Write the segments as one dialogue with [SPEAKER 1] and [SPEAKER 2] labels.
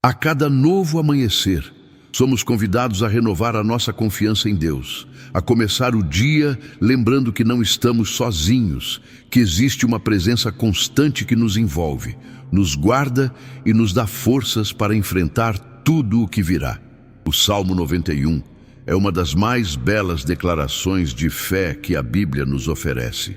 [SPEAKER 1] A cada novo amanhecer, somos convidados a renovar a nossa confiança em Deus, a começar o dia lembrando que não estamos sozinhos, que existe uma presença constante que nos envolve, nos guarda e nos dá forças para enfrentar tudo o que virá. O Salmo 91 é uma das mais belas declarações de fé que a Bíblia nos oferece.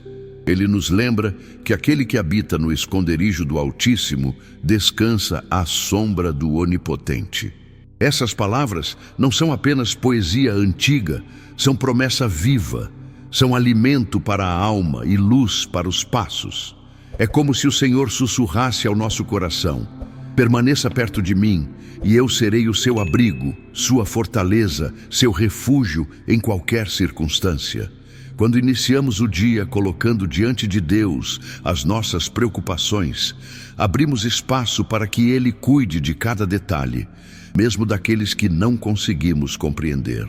[SPEAKER 1] Ele nos lembra que aquele que habita no esconderijo do Altíssimo descansa à sombra do Onipotente. Essas palavras não são apenas poesia antiga, são promessa viva, são alimento para a alma e luz para os passos. É como se o Senhor sussurrasse ao nosso coração: permaneça perto de mim, e eu serei o seu abrigo, sua fortaleza, seu refúgio em qualquer circunstância. Quando iniciamos o dia colocando diante de Deus as nossas preocupações, abrimos espaço para que Ele cuide de cada detalhe, mesmo daqueles que não conseguimos compreender.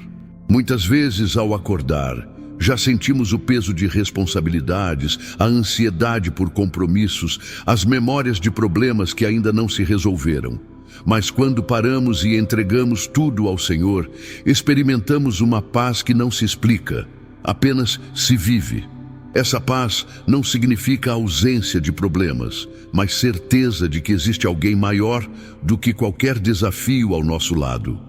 [SPEAKER 1] Muitas vezes, ao acordar, já sentimos o peso de responsabilidades, a ansiedade por compromissos, as memórias de problemas que ainda não se resolveram. Mas quando paramos e entregamos tudo ao Senhor, experimentamos uma paz que não se explica, apenas se vive. Essa paz não significa ausência de problemas, mas certeza de que existe alguém maior do que qualquer desafio ao nosso lado.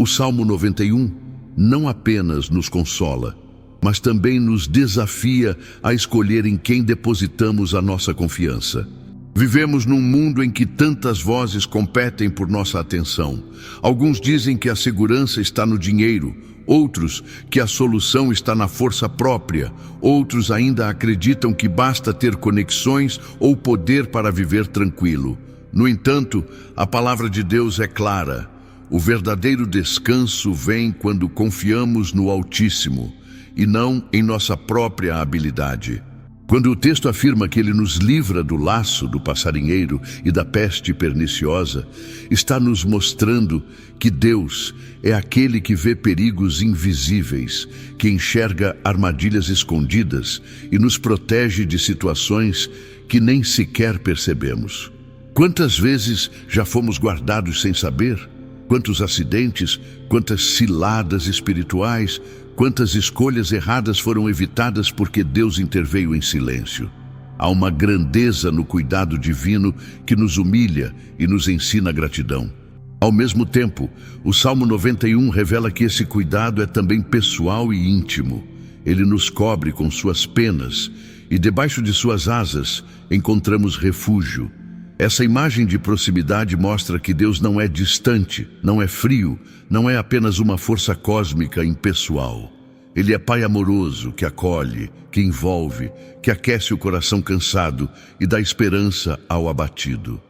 [SPEAKER 1] O Salmo 91 não apenas nos consola, mas também nos desafia a escolher em quem depositamos a nossa confiança. Vivemos num mundo em que tantas vozes competem por nossa atenção. Alguns dizem que a segurança está no dinheiro, outros que a solução está na força própria, outros ainda acreditam que basta ter conexões ou poder para viver tranquilo. No entanto, a palavra de Deus é clara: o verdadeiro descanso vem quando confiamos no Altíssimo e não em nossa própria habilidade. Quando o texto afirma que Ele nos livra do laço do passarinheiro e da peste perniciosa, está nos mostrando que Deus é aquele que vê perigos invisíveis, que enxerga armadilhas escondidas e nos protege de situações que nem sequer percebemos. Quantas vezes já fomos guardados sem saber? Quantos acidentes, quantas ciladas espirituais, quantas escolhas erradas foram evitadas porque Deus interveio em silêncio. Há uma grandeza no cuidado divino que nos humilha e nos ensina gratidão. Ao mesmo tempo, o Salmo 91 revela que esse cuidado é também pessoal e íntimo. Ele nos cobre com suas penas e debaixo de suas asas encontramos refúgio. Essa imagem de proximidade mostra que Deus não é distante, não é frio, não é apenas uma força cósmica impessoal. Ele é Pai amoroso, que acolhe, que envolve, que aquece o coração cansado e dá esperança ao abatido.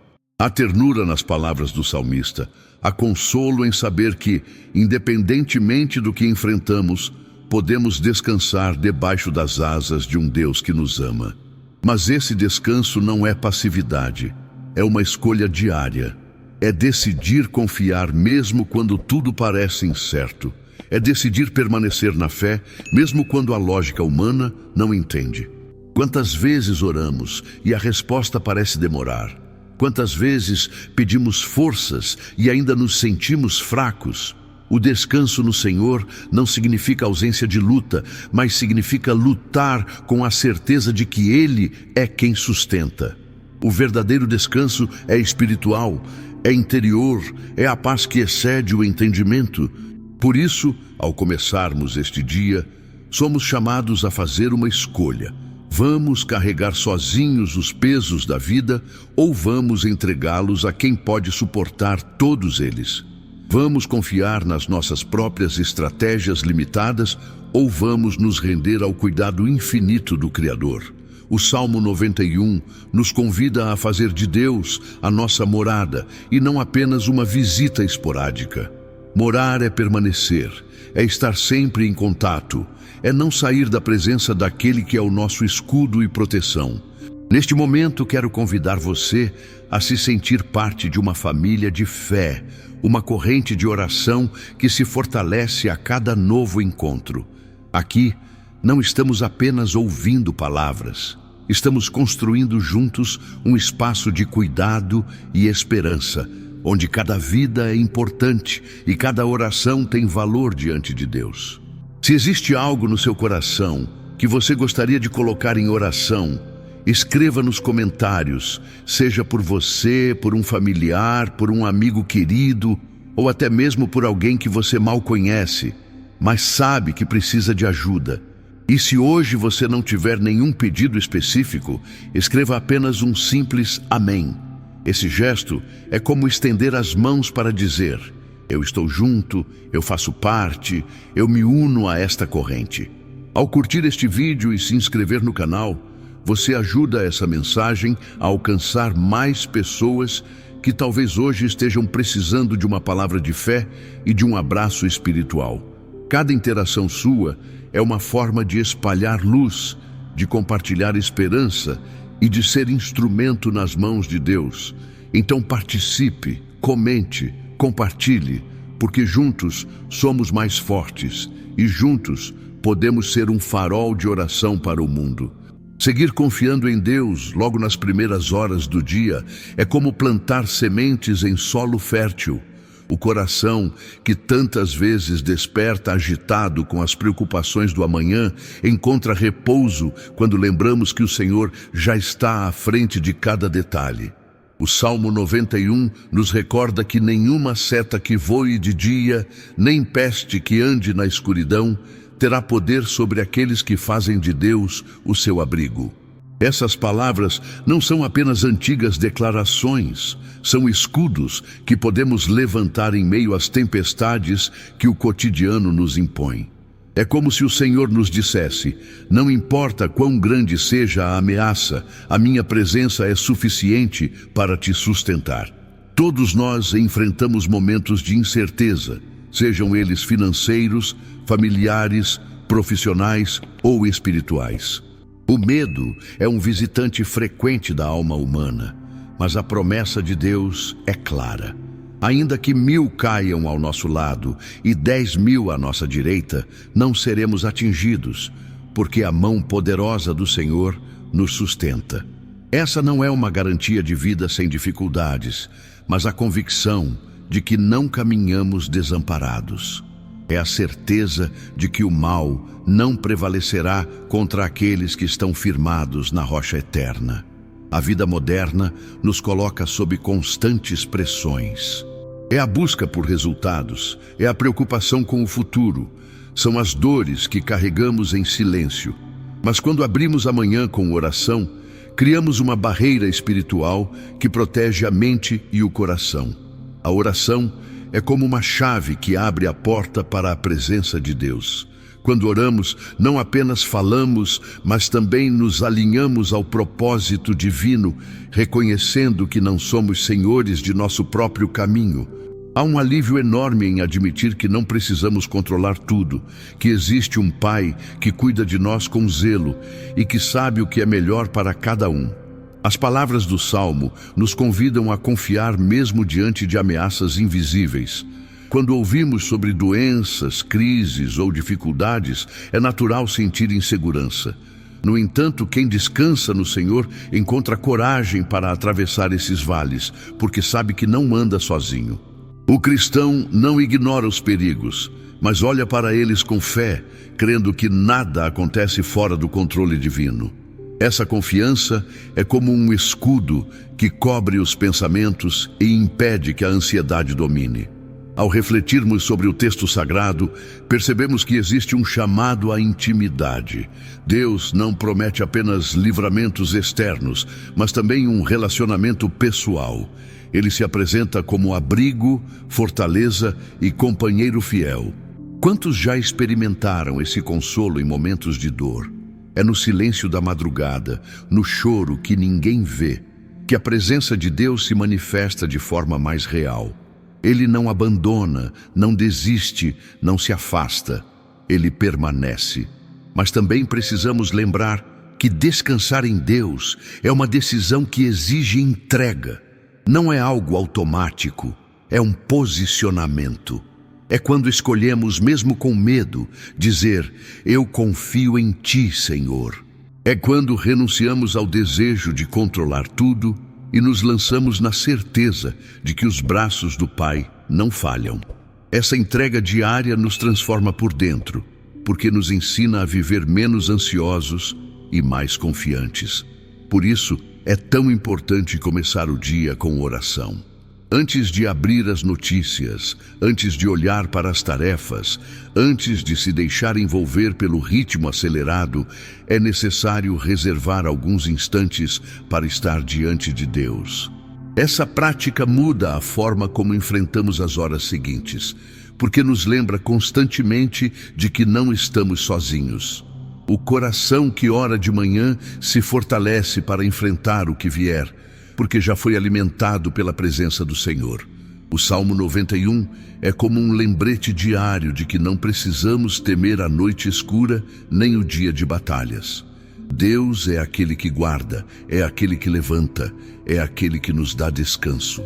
[SPEAKER 1] Há ternura nas palavras do salmista, há consolo em saber que, independentemente do que enfrentamos, podemos descansar debaixo das asas de um Deus que nos ama. Mas esse descanso não é passividade. É uma escolha diária. É decidir confiar mesmo quando tudo parece incerto. É decidir permanecer na fé, mesmo quando a lógica humana não entende. Quantas vezes oramos e a resposta parece demorar? Quantas vezes pedimos forças e ainda nos sentimos fracos? O descanso no Senhor não significa ausência de luta, mas significa lutar com a certeza de que Ele é quem sustenta. O verdadeiro descanso é espiritual, é interior, é a paz que excede o entendimento. Por isso, ao começarmos este dia, somos chamados a fazer uma escolha. Vamos carregar sozinhos os pesos da vida ou vamos entregá-los a quem pode suportar todos eles? Vamos confiar nas nossas próprias estratégias limitadas ou vamos nos render ao cuidado infinito do Criador? O Salmo 91 nos convida a fazer de Deus a nossa morada e não apenas uma visita esporádica. Morar é permanecer, é estar sempre em contato, é não sair da presença daquele que é o nosso escudo e proteção. Neste momento, quero convidar você a se sentir parte de uma família de fé, uma corrente de oração que se fortalece a cada novo encontro. Aqui, não estamos apenas ouvindo palavras, estamos construindo juntos um espaço de cuidado e esperança, onde cada vida é importante e cada oração tem valor diante de Deus. Se existe algo no seu coração que você gostaria de colocar em oração, escreva nos comentários, seja por você, por um familiar, por um amigo querido, ou até mesmo por alguém que você mal conhece, mas sabe que precisa de ajuda. E se hoje você não tiver nenhum pedido específico, escreva apenas um simples amém. Esse gesto é como estender as mãos para dizer: eu estou junto, eu faço parte, eu me uno a esta corrente. Ao curtir este vídeo e se inscrever no canal, você ajuda essa mensagem a alcançar mais pessoas que talvez hoje estejam precisando de uma palavra de fé e de um abraço espiritual. Cada interação sua é uma forma de espalhar luz, de compartilhar esperança e de ser instrumento nas mãos de Deus. Então participe, comente, compartilhe, porque juntos somos mais fortes e juntos podemos ser um farol de oração para o mundo. Seguir confiando em Deus logo nas primeiras horas do dia é como plantar sementes em solo fértil. O coração, que tantas vezes desperta agitado com as preocupações do amanhã, encontra repouso quando lembramos que o Senhor já está à frente de cada detalhe. O Salmo 91 nos recorda que nenhuma seta que voe de dia, nem peste que ande na escuridão, terá poder sobre aqueles que fazem de Deus o seu abrigo. Essas palavras não são apenas antigas declarações, são escudos que podemos levantar em meio às tempestades que o cotidiano nos impõe. É como se o Senhor nos dissesse: não importa quão grande seja a ameaça, a minha presença é suficiente para te sustentar. Todos nós enfrentamos momentos de incerteza, sejam eles financeiros, familiares, profissionais ou espirituais. O medo é um visitante frequente da alma humana, mas a promessa de Deus é clara. Ainda que 1000 caiam ao nosso lado e 10.000 à nossa direita, não seremos atingidos, porque a mão poderosa do Senhor nos sustenta. Essa não é uma garantia de vida sem dificuldades, mas a convicção de que não caminhamos desamparados. É a certeza de que o mal não prevalecerá contra aqueles que estão firmados na rocha eterna. A vida moderna nos coloca sob constantes pressões. É a busca por resultados, é a preocupação com o futuro, são as dores que carregamos em silêncio. Mas quando abrimos a manhã com oração, criamos uma barreira espiritual que protege a mente e o coração. A oração é como uma chave que abre a porta para a presença de Deus. Quando oramos, não apenas falamos, mas também nos alinhamos ao propósito divino, reconhecendo que não somos senhores de nosso próprio caminho. Há um alívio enorme em admitir que não precisamos controlar tudo, que existe um Pai que cuida de nós com zelo e que sabe o que é melhor para cada um. As palavras do Salmo nos convidam a confiar mesmo diante de ameaças invisíveis. Quando ouvimos sobre doenças, crises ou dificuldades, é natural sentir insegurança. No entanto, quem descansa no Senhor encontra coragem para atravessar esses vales, porque sabe que não anda sozinho. O cristão não ignora os perigos, mas olha para eles com fé, crendo que nada acontece fora do controle divino. Essa confiança é como um escudo que cobre os pensamentos e impede que a ansiedade domine. Ao refletirmos sobre o texto sagrado, percebemos que existe um chamado à intimidade. Deus não promete apenas livramentos externos, mas também um relacionamento pessoal. Ele se apresenta como abrigo, fortaleza e companheiro fiel. Quantos já experimentaram esse consolo em momentos de dor? É no silêncio da madrugada, no choro que ninguém vê, que a presença de Deus se manifesta de forma mais real. Ele não abandona, não desiste, não se afasta. Ele permanece. Mas também precisamos lembrar que descansar em Deus é uma decisão que exige entrega. Não é algo automático, é um posicionamento. É quando escolhemos, mesmo com medo, dizer: eu confio em Ti, Senhor. É quando renunciamos ao desejo de controlar tudo e nos lançamos na certeza de que os braços do Pai não falham. Essa entrega diária nos transforma por dentro, porque nos ensina a viver menos ansiosos e mais confiantes. Por isso, é tão importante começar o dia com oração. Antes de abrir as notícias, antes de olhar para as tarefas, antes de se deixar envolver pelo ritmo acelerado, é necessário reservar alguns instantes para estar diante de Deus. Essa prática muda a forma como enfrentamos as horas seguintes, porque nos lembra constantemente de que não estamos sozinhos. O coração que ora de manhã se fortalece para enfrentar o que vier, porque já foi alimentado pela presença do Senhor. O Salmo 91 é como um lembrete diário de que não precisamos temer a noite escura nem o dia de batalhas. Deus é aquele que guarda, é aquele que levanta, é aquele que nos dá descanso.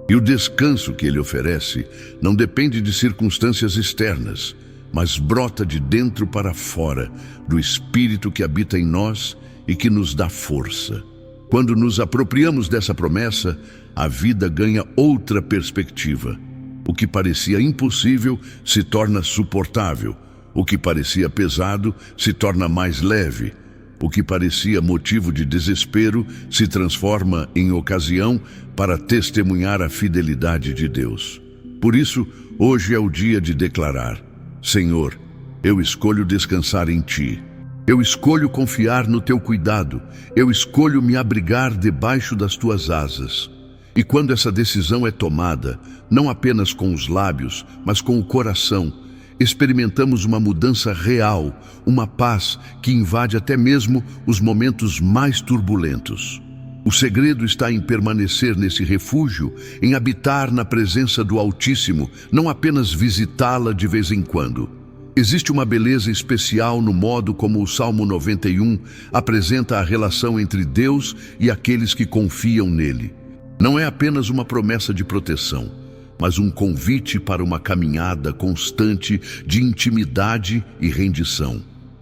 [SPEAKER 1] E o descanso que Ele oferece não depende de circunstâncias externas, mas brota de dentro para fora, do Espírito que habita em nós e que nos dá força. Quando nos apropriamos dessa promessa, a vida ganha outra perspectiva. O que parecia impossível se torna suportável. O que parecia pesado se torna mais leve. O que parecia motivo de desespero se transforma em ocasião para testemunhar a fidelidade de Deus. Por isso, hoje é o dia de declarar: Senhor, eu escolho descansar em Ti. Eu escolho confiar no Teu cuidado. Eu escolho me abrigar debaixo das Tuas asas. E quando essa decisão é tomada, não apenas com os lábios, mas com o coração, experimentamos uma mudança real, uma paz que invade até mesmo os momentos mais turbulentos. O segredo está em permanecer nesse refúgio, em habitar na presença do Altíssimo, não apenas visitá-la de vez em quando. Existe uma beleza especial no modo como o Salmo 91 apresenta a relação entre Deus e aqueles que confiam nele. Não é apenas uma promessa de proteção, mas um convite para uma caminhada constante de intimidade e rendição.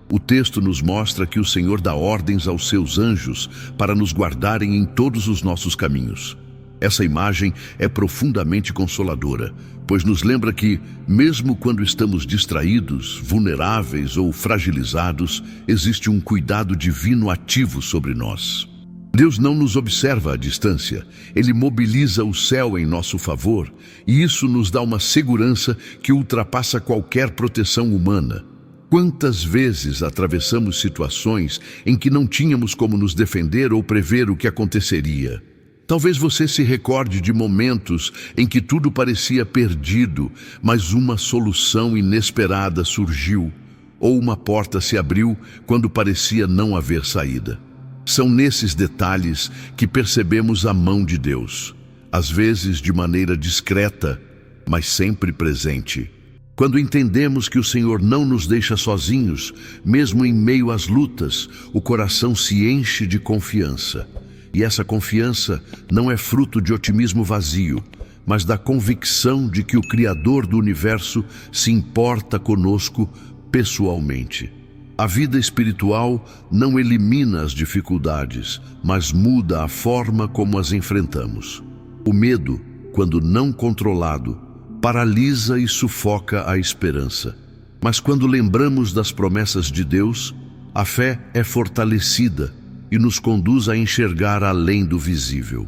[SPEAKER 1] O texto nos mostra que o Senhor dá ordens aos seus anjos para nos guardarem em todos os nossos caminhos. Essa imagem é profundamente consoladora, pois nos lembra que, mesmo quando estamos distraídos, vulneráveis ou fragilizados, existe um cuidado divino ativo sobre nós. Deus não nos observa à distância, Ele mobiliza o céu em nosso favor, e isso nos dá uma segurança que ultrapassa qualquer proteção humana. Quantas vezes atravessamos situações em que não tínhamos como nos defender ou prever o que aconteceria? Talvez você se recorde de momentos em que tudo parecia perdido, mas uma solução inesperada surgiu, ou uma porta se abriu quando parecia não haver saída. São nesses detalhes que percebemos a mão de Deus, às vezes de maneira discreta, mas sempre presente. Quando entendemos que o Senhor não nos deixa sozinhos, mesmo em meio às lutas, o coração se enche de confiança. E essa confiança não é fruto de otimismo vazio, mas da convicção de que o Criador do universo se importa conosco pessoalmente. A vida espiritual não elimina as dificuldades, mas muda a forma como as enfrentamos. O medo, quando não controlado, paralisa e sufoca a esperança. Mas quando lembramos das promessas de Deus, a fé é fortalecida e nos conduz a enxergar além do visível.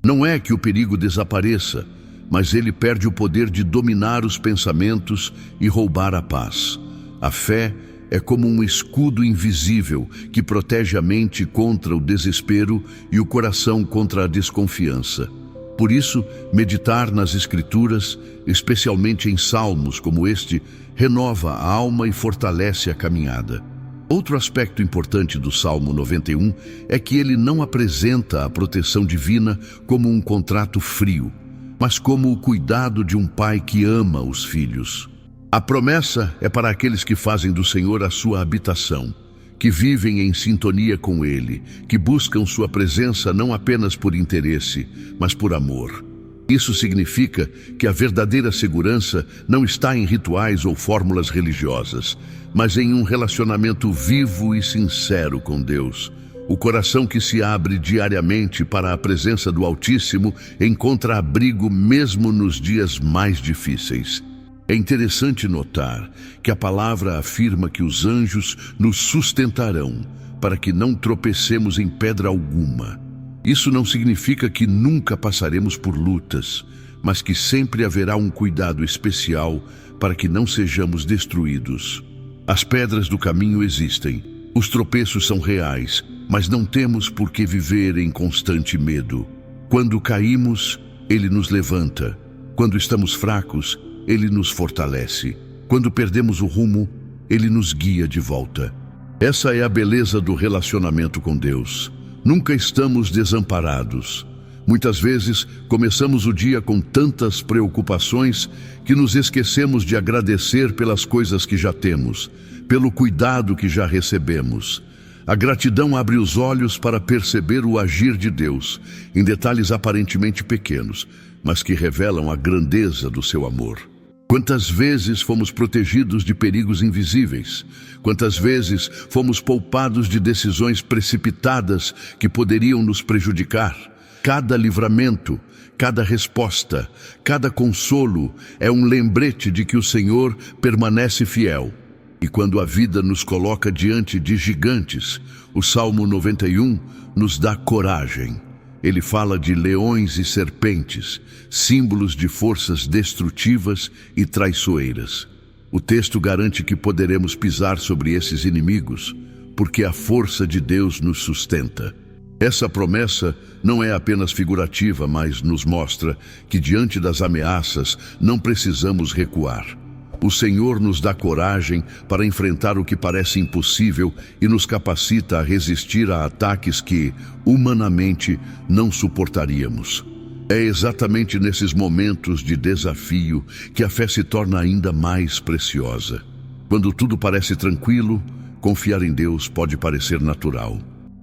[SPEAKER 1] Não é que o perigo desapareça, mas ele perde o poder de dominar os pensamentos e roubar a paz. A fé é como um escudo invisível que protege a mente contra o desespero e o coração contra a desconfiança. Por isso, meditar nas Escrituras, especialmente em salmos como este, renova a alma e fortalece a caminhada. Outro aspecto importante do Salmo 91 é que ele não apresenta a proteção divina como um contrato frio, mas como o cuidado de um pai que ama os filhos. A promessa é para aqueles que fazem do Senhor a sua habitação, que vivem em sintonia com Ele, que buscam sua presença não apenas por interesse, mas por amor. Isso significa que a verdadeira segurança não está em rituais ou fórmulas religiosas, mas em um relacionamento vivo e sincero com Deus. O coração que se abre diariamente para a presença do Altíssimo encontra abrigo mesmo nos dias mais difíceis. É interessante notar que a palavra afirma que os anjos nos sustentarão para que não tropecemos em pedra alguma. Isso não significa que nunca passaremos por lutas, mas que sempre haverá um cuidado especial para que não sejamos destruídos. As pedras do caminho existem, os tropeços são reais, mas não temos por que viver em constante medo. Quando caímos, Ele nos levanta. Quando estamos fracos, Ele nos fortalece. Quando perdemos o rumo, Ele nos guia de volta. Essa é a beleza do relacionamento com Deus. Nunca estamos desamparados. Muitas vezes, começamos o dia com tantas preocupações que nos esquecemos de agradecer pelas coisas que já temos, pelo cuidado que já recebemos. A gratidão abre os olhos para perceber o agir de Deus, em detalhes aparentemente pequenos, mas que revelam a grandeza do seu amor. Quantas vezes fomos protegidos de perigos invisíveis? Quantas vezes fomos poupados de decisões precipitadas que poderiam nos prejudicar? Cada livramento, cada resposta, cada consolo é um lembrete de que o Senhor permanece fiel. E quando a vida nos coloca diante de gigantes, o Salmo 91 nos dá coragem. Ele fala de leões e serpentes, símbolos de forças destrutivas e traiçoeiras. O texto garante que poderemos pisar sobre esses inimigos, porque a força de Deus nos sustenta. Essa promessa não é apenas figurativa, mas nos mostra que diante das ameaças não precisamos recuar. O Senhor nos dá coragem para enfrentar o que parece impossível e nos capacita a resistir a ataques que, humanamente, não suportaríamos. É exatamente nesses momentos de desafio que a fé se torna ainda mais preciosa. Quando tudo parece tranquilo, confiar em Deus pode parecer natural.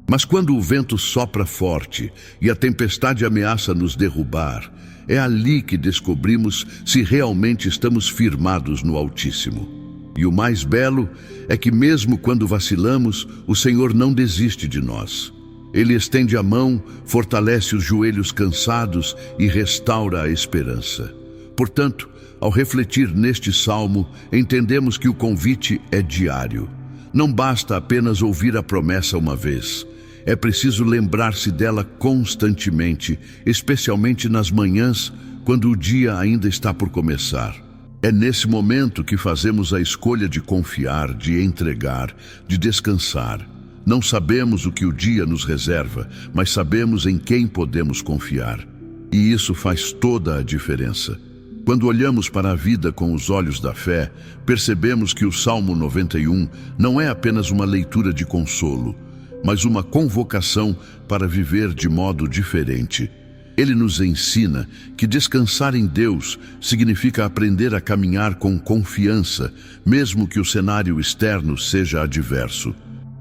[SPEAKER 1] Mas quando o vento sopra forte e a tempestade ameaça nos derrubar, é ali que descobrimos se realmente estamos firmados no Altíssimo. E o mais belo é que mesmo quando vacilamos, o Senhor não desiste de nós. Ele estende a mão, fortalece os joelhos cansados e restaura a esperança. Portanto, ao refletir neste salmo, entendemos que o convite é diário. Não basta apenas ouvir a promessa uma vez. É preciso lembrar-se dela constantemente, especialmente nas manhãs, quando o dia ainda está por começar. É nesse momento que fazemos a escolha de confiar, de entregar, de descansar. Não sabemos o que o dia nos reserva, mas sabemos em quem podemos confiar. E isso faz toda a diferença. Quando olhamos para a vida com os olhos da fé, percebemos que o Salmo 91 não é apenas uma leitura de consolo, mas uma convocação para viver de modo diferente. Ele nos ensina que descansar em Deus significa aprender a caminhar com confiança, mesmo que o cenário externo seja adverso.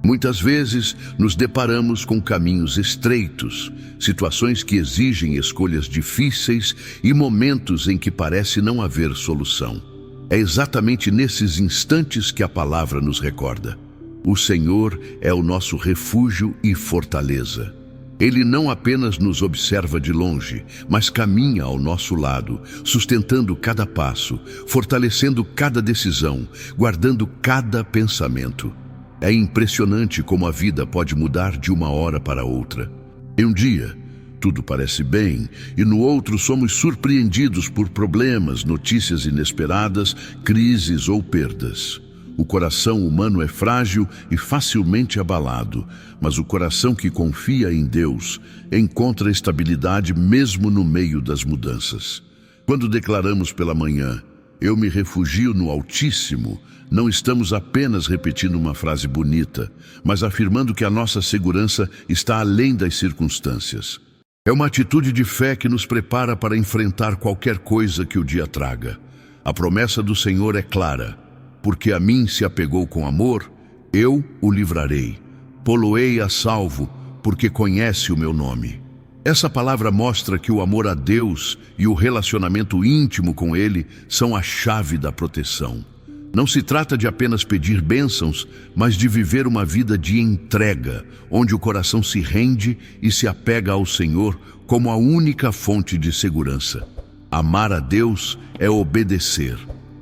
[SPEAKER 1] Muitas vezes nos deparamos com caminhos estreitos, situações que exigem escolhas difíceis e momentos em que parece não haver solução. É exatamente nesses instantes que a palavra nos recorda: o Senhor é o nosso refúgio e fortaleza. Ele não apenas nos observa de longe, mas caminha ao nosso lado, sustentando cada passo, fortalecendo cada decisão, guardando cada pensamento. É impressionante como a vida pode mudar de uma hora para outra. Em um dia, tudo parece bem, e no outro somos surpreendidos por problemas, notícias inesperadas, crises ou perdas. O coração humano é frágil e facilmente abalado, mas o coração que confia em Deus encontra estabilidade mesmo no meio das mudanças. Quando declaramos pela manhã, "Eu me refugio no Altíssimo", não estamos apenas repetindo uma frase bonita, mas afirmando que a nossa segurança está além das circunstâncias. É uma atitude de fé que nos prepara para enfrentar qualquer coisa que o dia traga. A promessa do Senhor é clara: porque a mim se apegou com amor, eu o livrarei. Pô-lo-ei a salvo, porque conhece o meu nome. Essa palavra mostra que o amor a Deus e o relacionamento íntimo com Ele são a chave da proteção. Não se trata de apenas pedir bênçãos, mas de viver uma vida de entrega, onde o coração se rende e se apega ao Senhor como a única fonte de segurança. Amar a Deus é obedecer,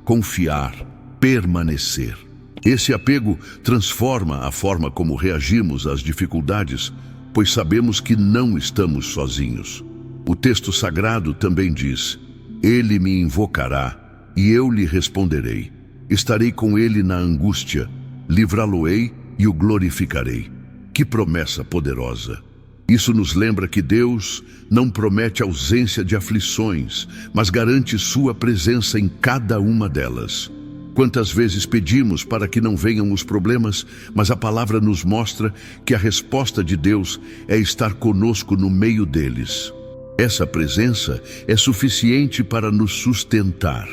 [SPEAKER 1] confiar, permanecer. Esse apego transforma a forma como reagimos às dificuldades, pois sabemos que não estamos sozinhos. O texto sagrado também diz: Ele me invocará e eu lhe responderei. Estarei com ele na angústia, livrá-lo-ei e o glorificarei. Que promessa poderosa! Isso nos lembra que Deus não promete ausência de aflições, mas garante sua presença em cada uma delas. Quantas vezes pedimos para que não venham os problemas, mas a palavra nos mostra que a resposta de Deus é estar conosco no meio deles. Essa presença é suficiente para nos sustentar.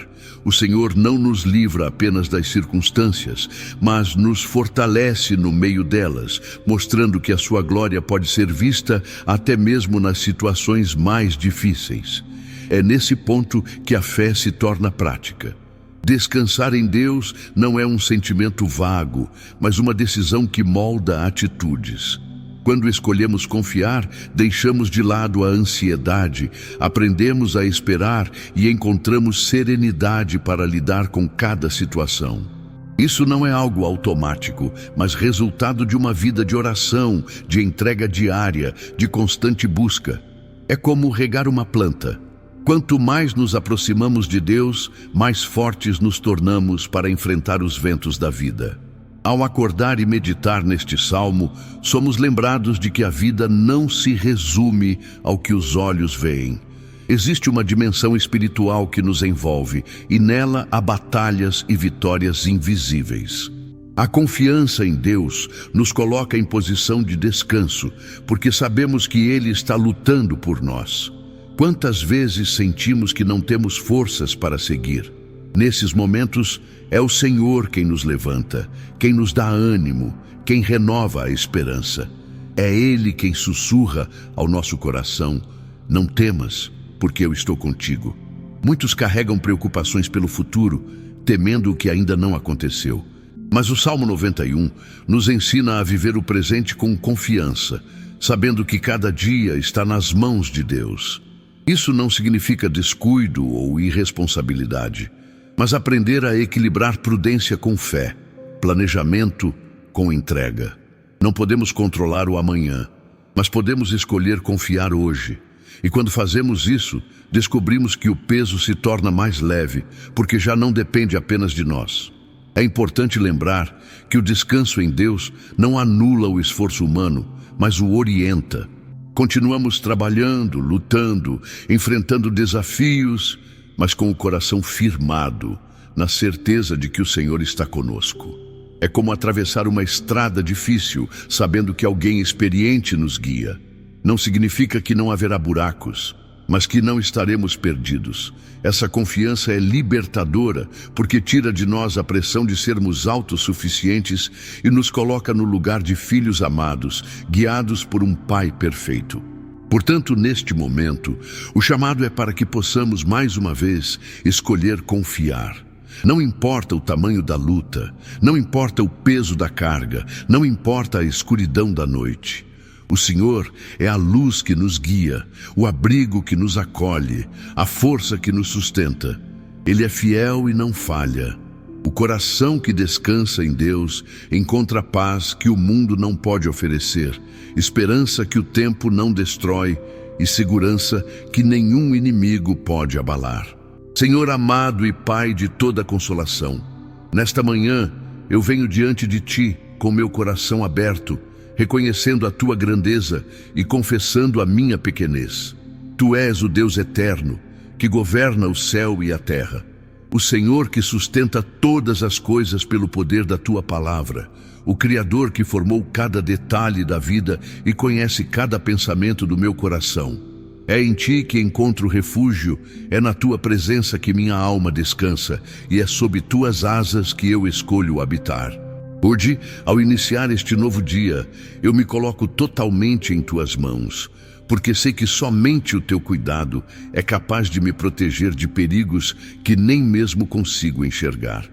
[SPEAKER 1] O Senhor não nos livra apenas das circunstâncias, mas nos fortalece no meio delas, mostrando que a sua glória pode ser vista até mesmo nas situações mais difíceis. É nesse ponto que a fé se torna prática. Descansar em Deus não é um sentimento vago, mas uma decisão que molda atitudes. Quando escolhemos confiar, deixamos de lado a ansiedade, aprendemos a esperar e encontramos serenidade para lidar com cada situação. Isso não é algo automático, mas resultado de uma vida de oração, de entrega diária, de constante busca. É como regar uma planta. Quanto mais nos aproximamos de Deus, mais fortes nos tornamos para enfrentar os ventos da vida. Ao acordar e meditar neste salmo, somos lembrados de que a vida não se resume ao que os olhos veem. Existe uma dimensão espiritual que nos envolve, e nela há batalhas e vitórias invisíveis. A confiança em Deus nos coloca em posição de descanso, porque sabemos que Ele está lutando por nós. Quantas vezes sentimos que não temos forças para seguir? Nesses momentos, é o Senhor quem nos levanta, quem nos dá ânimo, quem renova a esperança. É Ele quem sussurra ao nosso coração: não temas, porque eu estou contigo. Muitos carregam preocupações pelo futuro, temendo o que ainda não aconteceu. Mas o Salmo 91 nos ensina a viver o presente com confiança, sabendo que cada dia está nas mãos de Deus. Isso não significa descuido ou irresponsabilidade, mas aprender a equilibrar prudência com fé, planejamento com entrega. Não podemos controlar o amanhã, mas podemos escolher confiar hoje. E quando fazemos isso, descobrimos que o peso se torna mais leve, porque já não depende apenas de nós. É importante lembrar que o descanso em Deus não anula o esforço humano, mas o orienta. Continuamos trabalhando, lutando, enfrentando desafios, mas com o coração firmado, na certeza de que o Senhor está conosco. É como atravessar uma estrada difícil, sabendo que alguém experiente nos guia. Não significa que não haverá buracos, mas que não estaremos perdidos. Essa confiança é libertadora, porque tira de nós a pressão de sermos autossuficientes e nos coloca no lugar de filhos amados, guiados por um Pai perfeito. Portanto, neste momento, o chamado é para que possamos, mais uma vez, escolher confiar. Não importa o tamanho da luta, não importa o peso da carga, não importa a escuridão da noite. O Senhor é a luz que nos guia, o abrigo que nos acolhe, a força que nos sustenta. Ele é fiel e não falha. O coração que descansa em Deus encontra paz que o mundo não pode oferecer, esperança que o tempo não destrói e segurança que nenhum inimigo pode abalar. Senhor amado e Pai de toda consolação, nesta manhã eu venho diante de Ti com meu coração aberto, reconhecendo a Tua grandeza e confessando a minha pequenez. Tu és o Deus eterno, que governa o céu e a terra. O Senhor que sustenta todas as coisas pelo poder da Tua palavra. O Criador que formou cada detalhe da vida e conhece cada pensamento do meu coração. É em Ti que encontro refúgio, é na Tua presença que minha alma descansa, e é sob Tuas asas que eu escolho habitar. Hoje, ao iniciar este novo dia, eu me coloco totalmente em Tuas mãos, porque sei que somente o Teu cuidado é capaz de me proteger de perigos que nem mesmo consigo enxergar.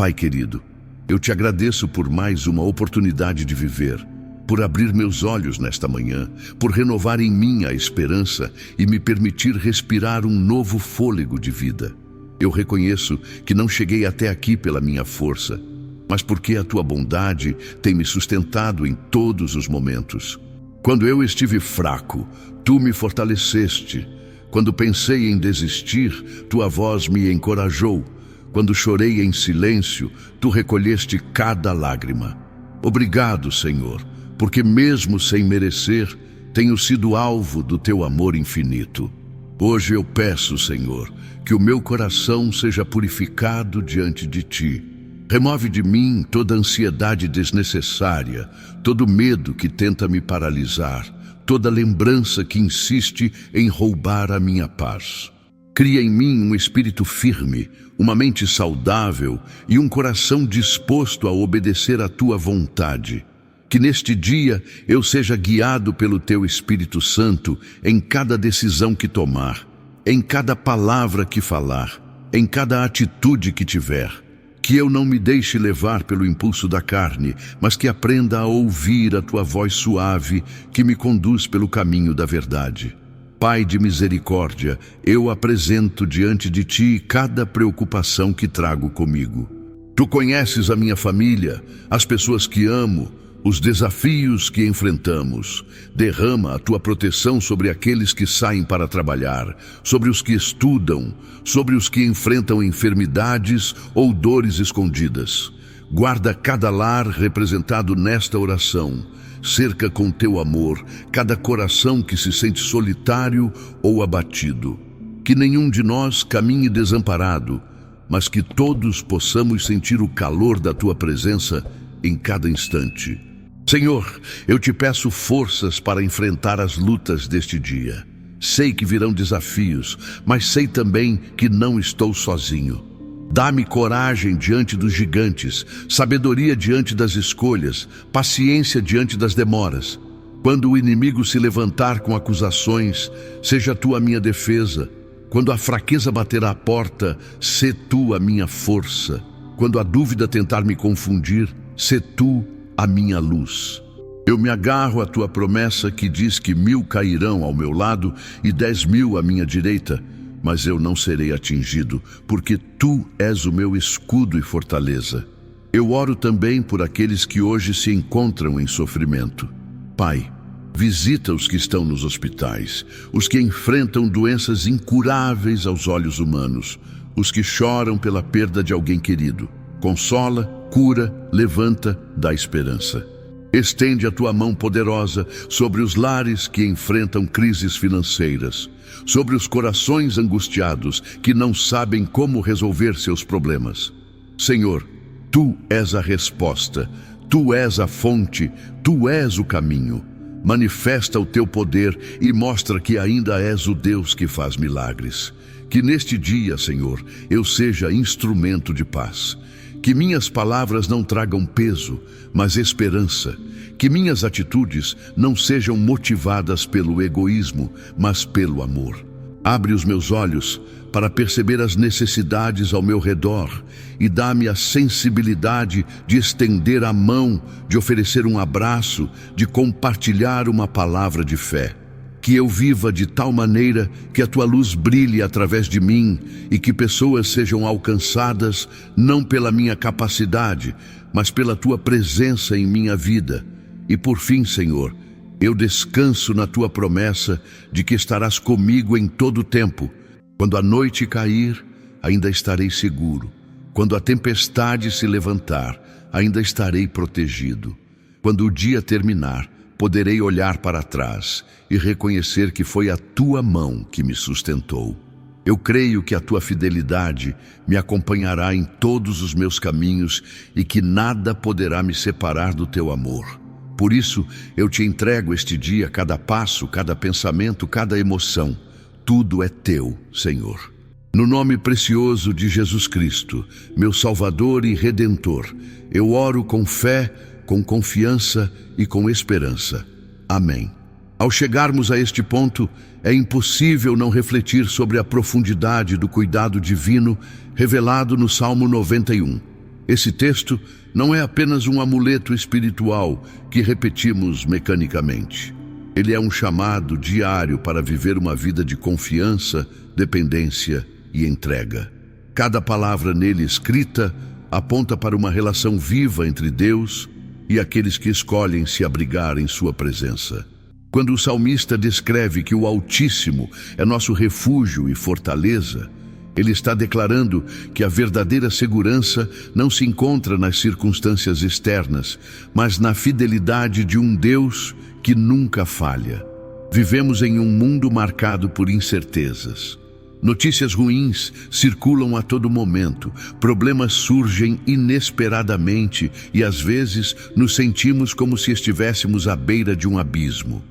[SPEAKER 1] Pai querido, eu te agradeço por mais uma oportunidade de viver, por abrir meus olhos nesta manhã, por renovar em mim a esperança e me permitir respirar um novo fôlego de vida. Eu reconheço que não cheguei até aqui pela minha força, mas porque a tua bondade tem me sustentado em todos os momentos. Quando eu estive fraco, tu me fortaleceste. Quando pensei em desistir, tua voz me encorajou. Quando chorei em silêncio, tu recolheste cada lágrima. Obrigado, Senhor, porque mesmo sem merecer, tenho sido alvo do teu amor infinito. Hoje eu peço, Senhor, que o meu coração seja purificado diante de ti. Remove de mim toda ansiedade desnecessária, todo medo que tenta me paralisar, toda lembrança que insiste em roubar a minha paz. Cria em mim um espírito firme, uma mente saudável e um coração disposto a obedecer à tua vontade. Que neste dia eu seja guiado pelo teu Espírito Santo em cada decisão que tomar, em cada palavra que falar, em cada atitude que tiver. Que eu não me deixe levar pelo impulso da carne, mas que aprenda a ouvir a tua voz suave que me conduz pelo caminho da verdade. Pai de misericórdia, eu apresento diante de ti cada preocupação que trago comigo. Tu conheces a minha família, as pessoas que amo, os desafios que enfrentamos. Derrama a tua proteção sobre aqueles que saem para trabalhar, sobre os que estudam, sobre os que enfrentam enfermidades ou dores escondidas. Guarda cada lar representado nesta oração. Cerca com teu amor cada coração que se sente solitário ou abatido. Que nenhum de nós caminhe desamparado, mas que todos possamos sentir o calor da tua presença em cada instante. Senhor, eu te peço forças para enfrentar as lutas deste dia. Sei que virão desafios, mas sei também que não estou sozinho. Dá-me coragem diante dos gigantes, sabedoria diante das escolhas, paciência diante das demoras. Quando o inimigo se levantar com acusações, seja tu a minha defesa. Quando a fraqueza bater à porta, sê tu a minha força. Quando a dúvida tentar me confundir, sê tu a minha luz. Eu me agarro à tua promessa que diz que 1000 cairão ao meu lado e 10.000 à minha direita, mas eu não serei atingido, porque tu és o meu escudo e fortaleza. Eu oro também por aqueles que hoje se encontram em sofrimento. Pai, visita os que estão nos hospitais, os que enfrentam doenças incuráveis aos olhos humanos, os que choram pela perda de alguém querido. Consola, cura, levanta, dá esperança. Estende a tua mão poderosa sobre os lares que enfrentam crises financeiras, sobre os corações angustiados que não sabem como resolver seus problemas. Senhor, tu és a resposta, tu és a fonte, tu és o caminho. Manifesta o teu poder e mostra que ainda és o Deus que faz milagres. Que neste dia, Senhor, eu seja instrumento de paz. Que minhas palavras não tragam peso, mas esperança. Que minhas atitudes não sejam motivadas pelo egoísmo, mas pelo amor. Abre os meus olhos para perceber as necessidades ao meu redor e dá-me a sensibilidade de estender a mão, de oferecer um abraço, de compartilhar uma palavra de fé. Que eu viva de tal maneira que a tua luz brilhe através de mim e que pessoas sejam alcançadas não pela minha capacidade, mas pela tua presença em minha vida. E por fim, Senhor, eu descanso na tua promessa de que estarás comigo em todo o tempo. Quando a noite cair, ainda estarei seguro. Quando a tempestade se levantar, ainda estarei protegido. Quando o dia terminar, poderei olhar para trás e reconhecer que foi a tua mão que me sustentou. Eu creio que a tua fidelidade me acompanhará em todos os meus caminhos e que nada poderá me separar do teu amor. Por isso, eu te entrego este dia cada passo, cada pensamento, cada emoção. Tudo é teu, Senhor. No nome precioso de Jesus Cristo, meu Salvador e Redentor, eu oro com fé, com confiança e com esperança. Amém. Ao chegarmos a este ponto, é impossível não refletir sobre a profundidade do cuidado divino revelado no Salmo 91. Esse texto não é apenas um amuleto espiritual que repetimos mecanicamente. Ele é um chamado diário para viver uma vida de confiança, dependência e entrega. Cada palavra nele escrita aponta para uma relação viva entre Deus e aqueles que escolhem se abrigar em sua presença. Quando o salmista descreve que o Altíssimo é nosso refúgio e fortaleza, ele está declarando que a verdadeira segurança não se encontra nas circunstâncias externas, mas na fidelidade de um Deus que nunca falha. Vivemos em um mundo marcado por incertezas. Notícias ruins circulam a todo momento, problemas surgem inesperadamente e às vezes nos sentimos como se estivéssemos à beira de um abismo.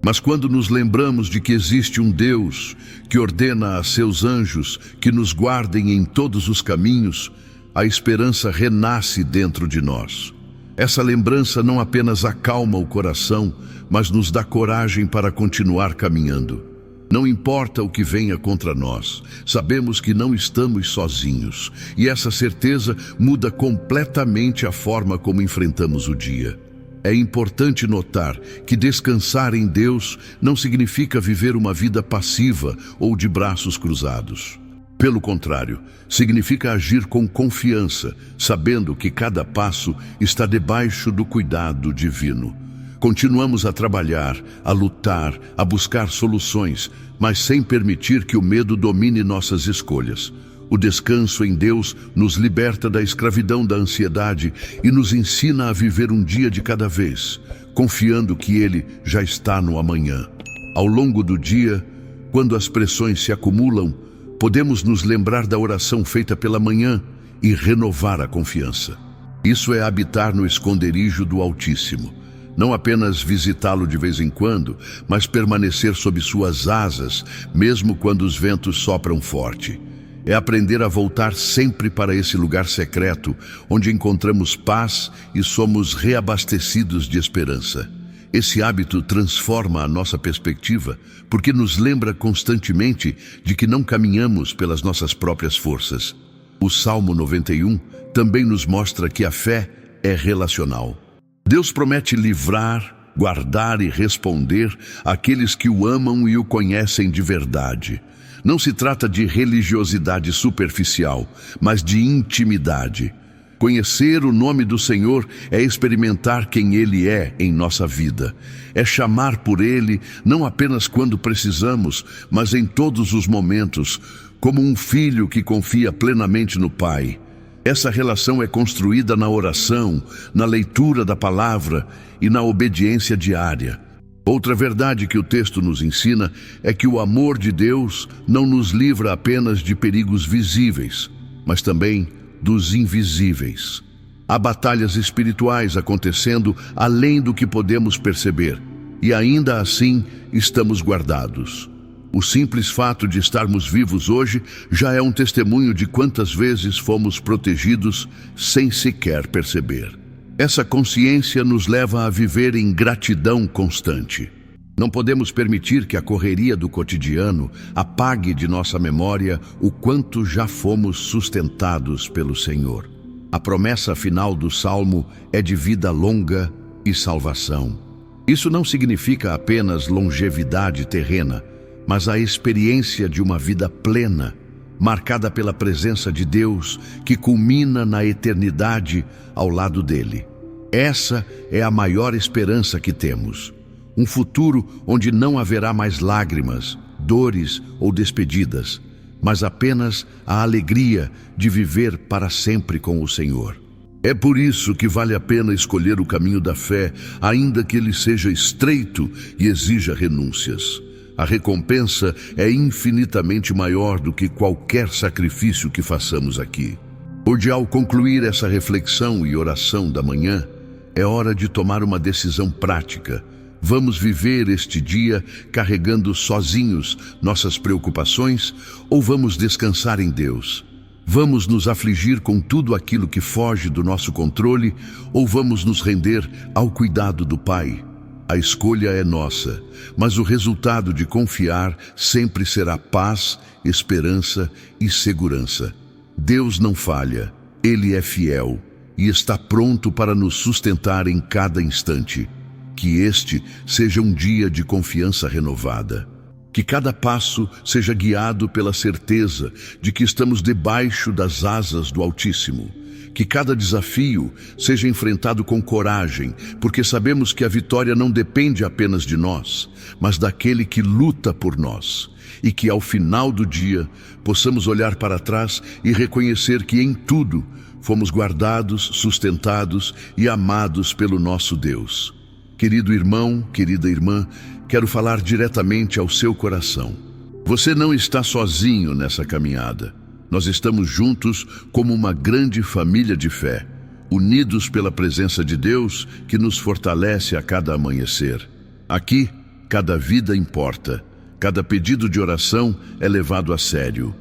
[SPEAKER 1] Mas quando nos lembramos de que existe um Deus que ordena a seus anjos que nos guardem em todos os caminhos, a esperança renasce dentro de nós. Essa lembrança não apenas acalma o coração, mas nos dá coragem para continuar caminhando. Não importa o que venha contra nós, sabemos que não estamos sozinhos, e essa certeza muda completamente a forma como enfrentamos o dia. É importante notar que descansar em Deus não significa viver uma vida passiva ou de braços cruzados. Pelo contrário, significa agir com confiança, sabendo que cada passo está debaixo do cuidado divino. Continuamos a trabalhar, a lutar, a buscar soluções, mas sem permitir que o medo domine nossas escolhas. O descanso em Deus nos liberta da escravidão da ansiedade e nos ensina a viver um dia de cada vez, confiando que Ele já está no amanhã. Ao longo do dia, quando as pressões se acumulam, podemos nos lembrar da oração feita pela manhã e renovar a confiança. Isso é habitar no esconderijo do Altíssimo. Não apenas visitá-lo de vez em quando, mas permanecer sob suas asas, mesmo quando os ventos sopram forte. É aprender a voltar sempre para esse lugar secreto, onde encontramos paz e somos reabastecidos de esperança. Esse hábito transforma a nossa perspectiva, porque nos lembra constantemente de que não caminhamos pelas nossas próprias forças. O Salmo 91 também nos mostra que a fé é relacional. Deus promete livrar, guardar e responder àqueles que o amam e o conhecem de verdade. Não se trata de religiosidade superficial, mas de intimidade. Conhecer o nome do Senhor é experimentar quem Ele é em nossa vida. É chamar por Ele não apenas quando precisamos, mas em todos os momentos, como um filho que confia plenamente no Pai. Essa relação é construída na oração, na leitura da palavra e na obediência diária. Outra verdade que o texto nos ensina é que o amor de Deus não nos livra apenas de perigos visíveis, mas também dos invisíveis. Há batalhas espirituais acontecendo além do que podemos perceber, e ainda assim estamos guardados. O simples fato de estarmos vivos hoje já é um testemunho de quantas vezes fomos protegidos sem sequer perceber. Essa consciência nos leva a viver em gratidão constante. Não podemos permitir que a correria do cotidiano apague de nossa memória o quanto já fomos sustentados pelo Senhor. A promessa final do Salmo é de vida longa e salvação. Isso não significa apenas longevidade terrena, mas a experiência de uma vida plena, marcada pela presença de Deus, que culmina na eternidade ao lado dele. Essa é a maior esperança que temos. Um futuro onde não haverá mais lágrimas, dores ou despedidas, mas apenas a alegria de viver para sempre com o Senhor. É por isso que vale a pena escolher o caminho da fé, ainda que ele seja estreito e exija renúncias. A recompensa é infinitamente maior do que qualquer sacrifício que façamos aqui. Hoje, ao concluir essa reflexão e oração da manhã, é hora de tomar uma decisão prática. Vamos viver este dia carregando sozinhos nossas preocupações ou vamos descansar em Deus? Vamos nos afligir com tudo aquilo que foge do nosso controle ou vamos nos render ao cuidado do Pai? A escolha é nossa, mas o resultado de confiar sempre será paz, esperança e segurança. Deus não falha, Ele é fiel e está pronto para nos sustentar em cada instante. Que este seja um dia de confiança renovada. Que cada passo seja guiado pela certeza de que estamos debaixo das asas do Altíssimo. Que cada desafio seja enfrentado com coragem, porque sabemos que a vitória não depende apenas de nós, mas daquele que luta por nós. E que ao final do dia possamos olhar para trás e reconhecer que em tudo fomos guardados, sustentados e amados pelo nosso Deus. Querido irmão, querida irmã, quero falar diretamente ao seu coração. Você não está sozinho nessa caminhada. Nós estamos juntos como uma grande família de fé, unidos pela presença de Deus que nos fortalece a cada amanhecer. Aqui, cada vida importa, cada pedido de oração é levado a sério.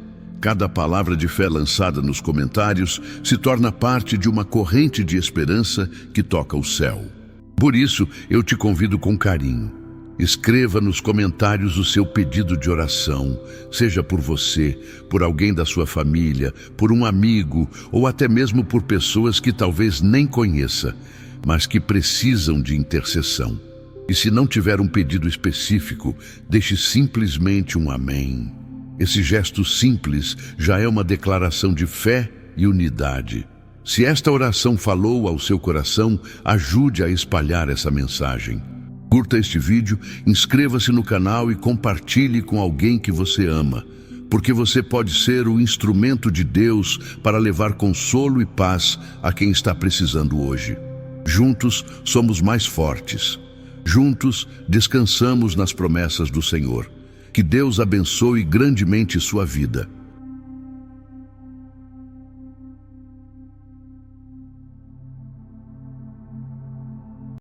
[SPEAKER 1] Cada palavra de fé lançada nos comentários se torna parte de uma corrente de esperança que toca o céu. Por isso, eu te convido com carinho. Escreva nos comentários o seu pedido de oração, seja por você, por alguém da sua família, por um amigo ou até mesmo por pessoas que talvez nem conheça, mas que precisam de intercessão. E se não tiver um pedido específico, deixe simplesmente um amém. Esse gesto simples já é uma declaração de fé e unidade. Se esta oração falou ao seu coração, ajude a espalhar essa mensagem. Curta este vídeo, inscreva-se no canal e compartilhe com alguém que você ama, porque você pode ser o instrumento de Deus para levar consolo e paz a quem está precisando hoje. Juntos somos mais fortes. Juntos descansamos nas promessas do Senhor. Que Deus abençoe grandemente sua vida.